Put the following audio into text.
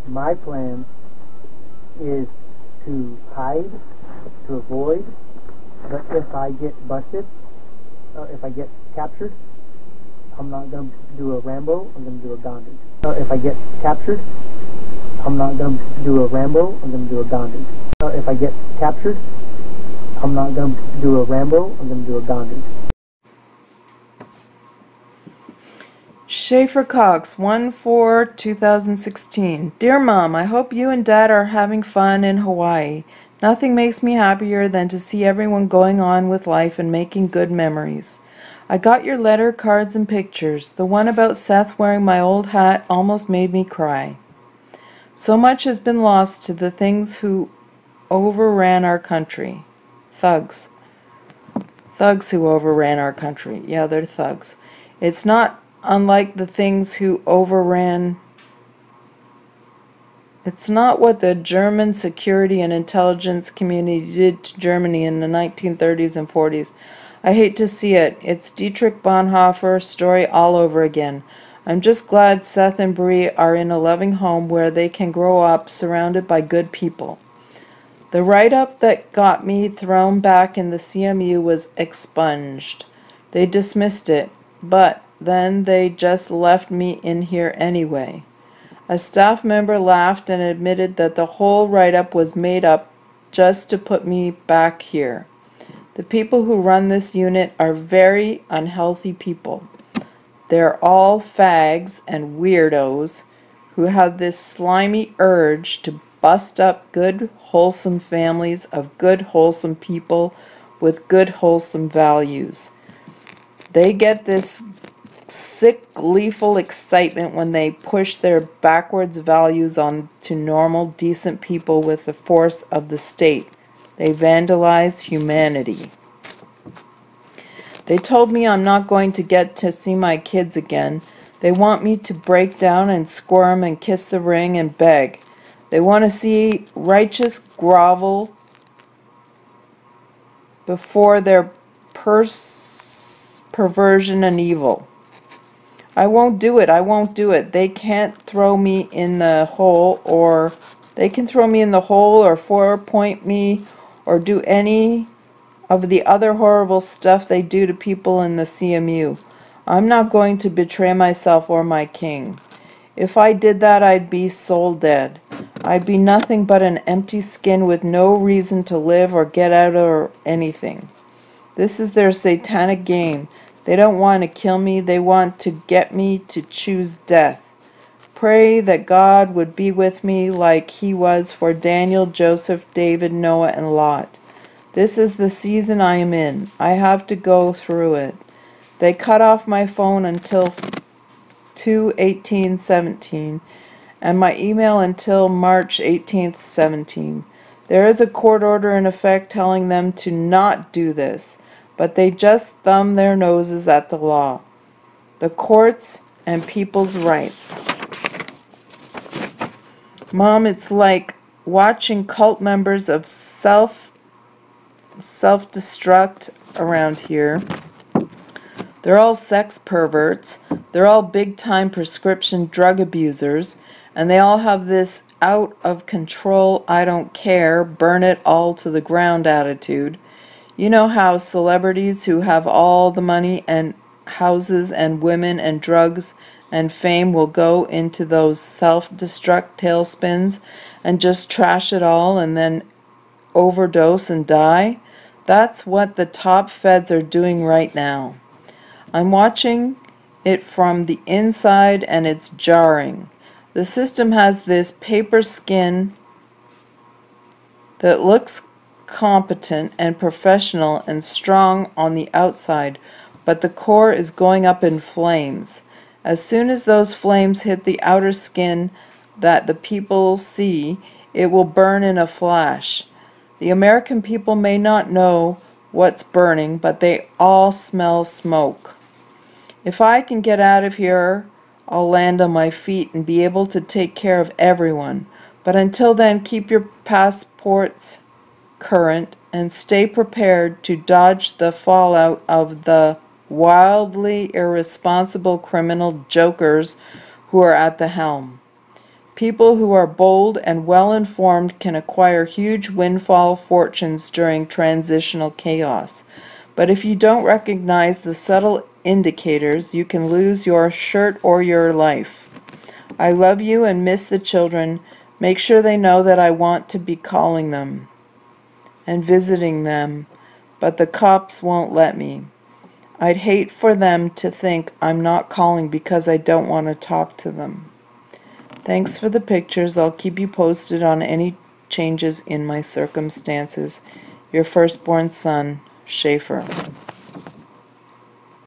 My plan is to hide, to avoid, but if I get busted, if I get captured, I'm not going to do a Rambo, I'm going to do a Gandhi. If I get captured, I'm not going to do a Rambo, I'm going to do a Gandhi. If I get captured, I'm not going to do a Rambo, I'm going to do a Gandhi. Schaeffer Cox, 1/4/2016. Dear Mom, I hope you and Dad are having fun in Hawaii. Nothing makes me happier than to see everyone going on with life and making good memories. I got your letter, cards, and pictures. The one about Seth wearing my old hat almost made me cry. So much has been lost to the things who overran our country. Thugs. Thugs who overran our country. Yeah, they're thugs. It's not unlike the things who overran. It's not what the German security and intelligence community did to Germany in the 1930s and 40s. I hate to see it. It's Dietrich Bonhoeffer story all over again. I'm just glad Seth and Bree are in a loving home where they can grow up surrounded by good people. The write-up that got me thrown back in the CMU was expunged. They dismissed it, but then they just left me in here anyway. A staff member laughed and admitted that the whole write-up was made up just to put me back here. The people who run this unit are very unhealthy people. They're all fags and weirdos who have this slimy urge to bust up good, wholesome families of good, wholesome people with good, wholesome values. They get this sick, gleeful excitement when they push their backwards values on to normal, decent people with the force of the state. They vandalize humanity. They told me I'm not going to get to see my kids again. They want me to break down and squirm and kiss the ring and beg. They want to see righteous grovel before their perversion and evil. I won't do it. I won't do it. They can't throw me in the hole, or they can throw me in the hole or 4-point me or do any of the other horrible stuff they do to people in the CMU. I'm not going to betray myself or my king. If I did that, I'd be soul dead. I'd be nothing but an empty skin with no reason to live or get out or anything. This is their satanic game. They don't want to kill me. They want to get me to choose death. Pray that God would be with me like he was for Daniel, Joseph, David, Noah, and Lot. This is the season I am in. I have to go through it. They cut off my phone until 2/18/17 and my email until March 18th, 17. There is a court order in effect telling them to not do this, but they just thumb their noses at the law, the courts, and people's rights. Mom, it's like watching cult members of self-destruct around here. They're all sex perverts. They're all big-time prescription drug abusers. And they all have this out-of-control, I don't care, burn it all to the ground attitude. You know how celebrities who have all the money and houses and women and drugs and fame will go into those self-destruct tailspins and just trash it all and then overdose and die? That's what the top feds are doing right now. I'm watching it from the inside and it's jarring. The system has this paper skin that looks competent and professional and strong on the outside, but the core is going up in flames. As soon as those flames hit the outer skin that the people see, it will burn in a flash. The American people may not know what's burning, but they all smell smoke. If I can get out of here, I'll land on my feet and be able to take care of everyone. But until then, keep your passports current and stay prepared to dodge the fallout of the wildly irresponsible criminal jokers who are at the helm. People who are bold and well-informed can acquire huge windfall fortunes during transitional chaos. But if you don't recognize the subtle indicators, you can lose your shirt or your life. I love you and miss the children. Make sure they know that I want to be calling them and visiting them, but the cops won't let me. I'd hate for them to think I'm not calling because I don't want to talk to them. Thanks for the pictures. I'll keep you posted on any changes in my circumstances. Your firstborn son, Schaeffer.